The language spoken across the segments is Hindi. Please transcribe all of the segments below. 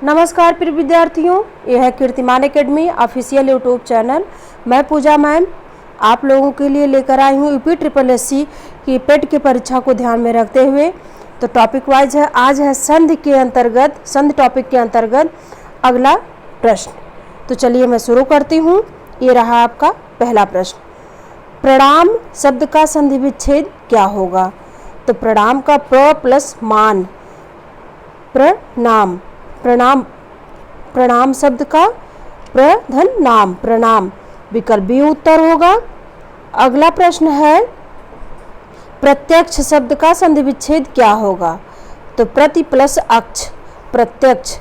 नमस्कार प्रिय विद्यार्थियों, यह है कीर्तिमान एकेडमी ऑफिशियल यूट्यूब चैनल। मैं पूजा मैम आप लोगों के लिए लेकर आई हूँ यूपी ट्रिपल एससी की पेट की परीक्षा को ध्यान में रखते हुए। तो टॉपिक वाइज है, आज है संधि के अंतर्गत, संधि टॉपिक के अंतर्गत अगला प्रश्न। तो चलिए मैं शुरू करती हूँ। ये रहा आपका पहला प्रश्न, प्रणाम शब्द का संधि विच्छेद क्या होगा? तो प्रणाम का प्र प्लस मान, प्रणाम, प्रणाम, प्रणाम शब्द का प्रधन नाम, प्रणाम, विकल्प बी उत्तर होगा। अगला प्रश्न है, प्रत्यक्ष शब्द का संधि विच्छेद क्या होगा? तो प्रति प्लस अक्ष, प्रत्यक्ष,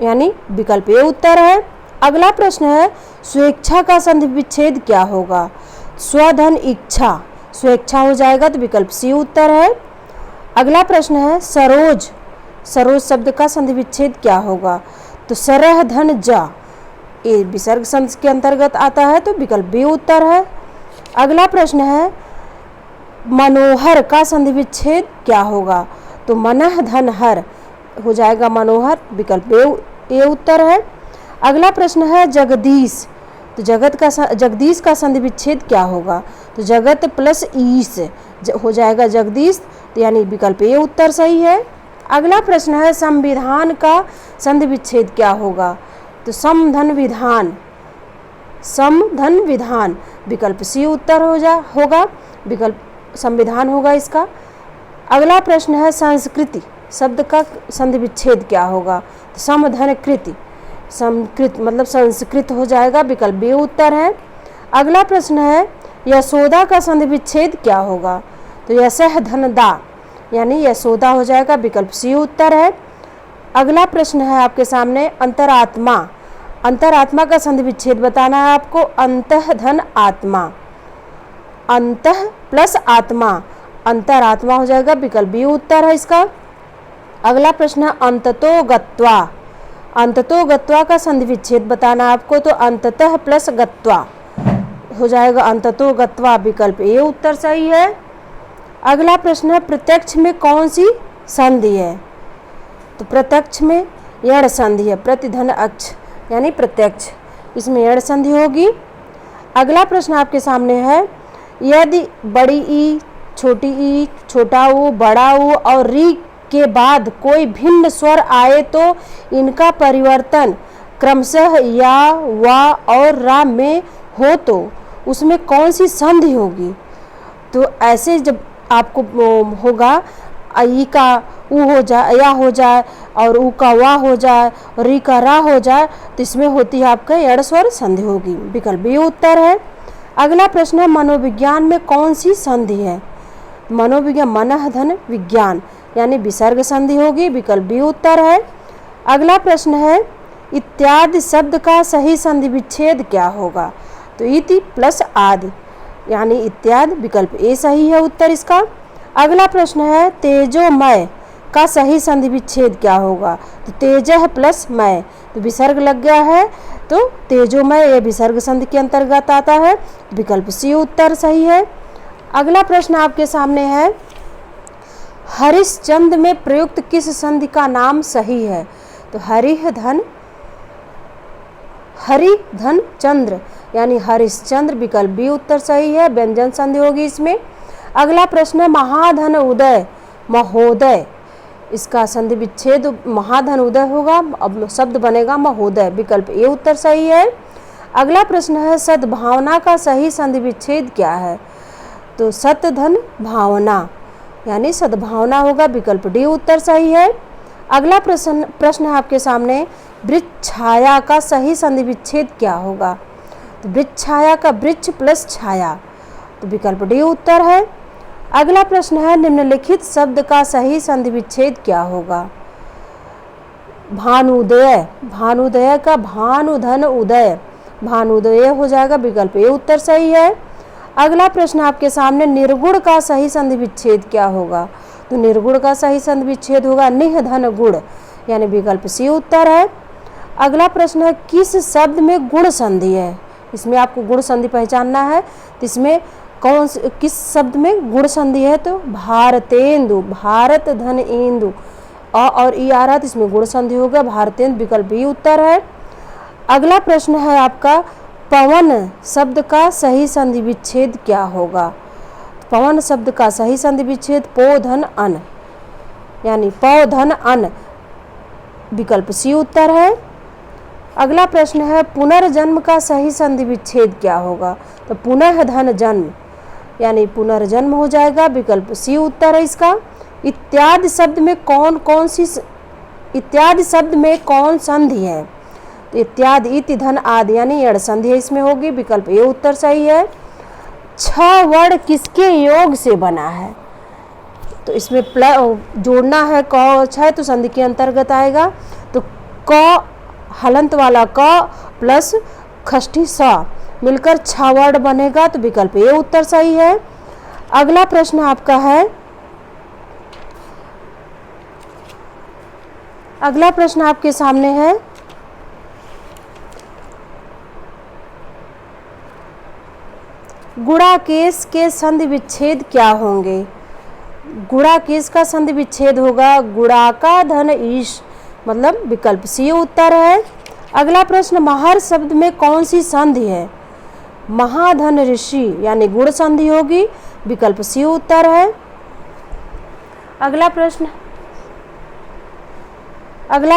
यानी विकल्प ए उत्तर है। अगला प्रश्न है, स्वेच्छा का संधि विच्छेद क्या होगा? स्वधन इच्छा, स्वेच्छा हो जाएगा तो विकल्प सी उत्तर है। अगला प्रश्न है, सरोज, सरोज शब्द का संधि विच्छेद क्या होगा? तो सरह धन जा, ये विसर्ग संधि के अंतर्गत आता है तो विकल्प बी उत्तर है। अगला प्रश्न है, मनोहर का संधि विच्छेद क्या होगा? तो मनः धन हर हो जाएगा मनोहर, विकल्प ए उत्तर है। अगला प्रश्न है, जगदीश, तो जगदीश का संधि विच्छेद क्या होगा? तो जगत प्लस ईश हो जाएगा जगदीश, तो यानी विकल्प ए उत्तर सही है। अगला प्रश्न है, संविधान का संधि विच्छेद क्या होगा? तो समधन विधान, समधन विधान, विकल्प सी उत्तर होगा, विकल्प संविधान होगा इसका। अगला प्रश्न है, संस्कृति शब्द का संधि विच्छेद क्या होगा? तो समधन कृति, संकृत मतलब संस्कृत हो जाएगा, विकल्प बी उत्तर है। अगला प्रश्न है, यशोदा का संधि विच्छेद क्या होगा? तो यशः धन दा, यानी यशोदा हो जाएगा, विकल्प सी उत्तर है। अगला प्रश्न है आपके सामने, अंतरात्मा, अंतरात्मा का संधि विच्छेद बताना है आपको। अंतः धन आत्मा, अंतः प्लस आत्मा, अंतरात्मा हो जाएगा, विकल्प बी उत्तर है इसका। अगला प्रश्न है, अंततो गत्वा, अंततो गत्वा का संधि विच्छेद बताना है आपको। तो अंततः प्लस गत्वा हो जाएगा अंततो गत्वा, विकल्प ए उत्तर सही है। अगला प्रश्न है, प्रत्यक्ष में कौन सी संधि है? तो प्रत्यक्ष में यण संधि है, प्रतिधन अक्ष यानी प्रत्यक्ष, इसमें यण संधि होगी। अगला प्रश्न आपके सामने है, यदि बड़ी ई, छोटी ई, छोटा ऊ, बड़ा ऊ और री के बाद कोई भिन्न स्वर आए तो इनका परिवर्तन क्रमशः या, वा और रा में हो तो उसमें कौन सी संधि होगी? तो ऐसे जब आपको होगा, ई का ऊ हो जाए, या हो जाए, और ऊ का वा हो जाए, और री का रा हो जाए, तो इसमें होती है आपका यण स्वर संधि होगी, विकल्प बी उत्तर है। अगला प्रश्न है, मनोविज्ञान में कौन सी संधि है? मनोविज्ञान मनः धन विज्ञान, यानी विसर्ग संधि होगी, विकल्प बी उत्तर है। अगला प्रश्न है, इत्यादि शब्द का सही संधि विच्छेद क्या होगा? तो इति प्लस आदि, यानी इत्यादि, विकल्प ए सही है उत्तर इसका। अगला प्रश्न है, तेजोमय का सही संधि विच्छेद क्या होगा? तो तेजः प्लस मय, तो विसर्ग लग गया है तो तेजोमय ये विसर्ग संधि के अंतर्गत आता है, विकल्प सी उत्तर सही है। अगला प्रश्न आपके सामने है, हरिश्चंद्र में प्रयुक्त किस संधि का नाम सही है? तो हरिह धन, हरि धन चंद्र, यानी हरिश्चंद्र, विकल्प बी उत्तर सही है, व्यंजन संधि होगी इसमें। अगला प्रश्न है, महाधन उदय, महोदय, इसका संधि विच्छेद महाधन उदय होगा, अब शब्द बनेगा महोदय, विकल्प ए उत्तर सही है। अगला प्रश्न है, सद्भावना का सही संधि विच्छेद क्या है? तो सतधन भावना, यानी सद्भावना होगा, विकल्प डी उत्तर सही है। अगला प्रश्न है आपके सामने, वृक्षछाया का सही संधि विच्छेद क्या होगा? तो वृक्षछाया का वृक्ष प्लस छाया, तो विकल्प डी उत्तर है। अगला प्रश्न है, निम्नलिखित शब्द का सही संधि विच्छेद क्या होगा? भानुदय, भानुदय का भानुधन उदय, भानुदय हो जाएगा, विकल्प ए उत्तर सही है। अगला प्रश्न आपके सामने, निर्गुण का सही संधि विच्छेद क्या होगा? तो निर्गुण का सही संधि विच्छेद होगा निह धन गुण, यानी विकल्प सी उत्तर है। अगला प्रश्न है, किस शब्द में गुण संधि है? इसमें आपको गुण संधि पहचानना है, तो इसमें किस शब्द में गुण संधि है? तो भारतेंदु, भारत धन इंदु, अ और ई आ रहा तो इसमें गुण संधि हो गया, भारतेंद्र विकल्प बी उत्तर है। अगला प्रश्न है आपका, पवन शब्द का सही संधि विच्छेद क्या होगा? पवन शब्द का सही संधि विच्छेद पो धन अन, यानी पौ धन अन, विकल्प सी उत्तर है। अगला प्रश्न है, पुनर्जन्म का सही संधि विच्छेद क्या होगा? तो पुनः धन जन्म, यानी पुनर्जन्म हो जाएगा, विकल्प सी उत्तर है इसका। इत्यादि शब्द में इत्यादि शब्द में कौन संधि है? तो इत्यादि इति धन आदि, यानी यड़ संधि है इसमें होगी, विकल्प ए उत्तर सही है। 6 वर्ण किसके योग से बना है? तो इसमें जोड़ना है क छ तो संधि के अंतर्गत आएगा। तो क हलंत वाला क प्लस खष्ठी स मिलकर 6 वर्ण बनेगा, तो विकल्प ए उत्तर सही है। अगला प्रश्न आपका है, अगला प्रश्न आपके सामने है, गुणाकेश के संधि विच्छेद क्या होंगे? गुणाकेश का संधि विच्छेद होगा गुणाका धन ईश, मतलब विकल्प सी उत्तर है। अगला प्रश्न, महर शब्द में कौन सी संधि है? महाधन ऋषि, यानी गुण संधि होगी, विकल्प सी उत्तर है। अगला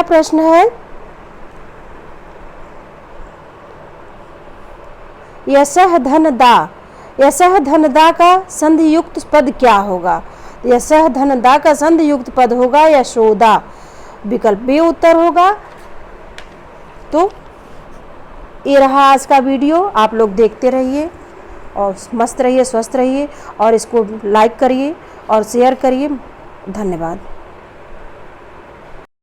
प्रश्न है, यशः धन दा, यशः धन दा का संधि युक्त पद क्या होगा? यशः धन दा का संधि युक्त पद होगा यशोदा, विकल्प बी उत्तर होगा। तो ये रहा आज का वीडियो, आप लोग देखते रहिए और मस्त रहिए, स्वस्थ रहिए और इसको लाइक करिए और शेयर करिए। धन्यवाद।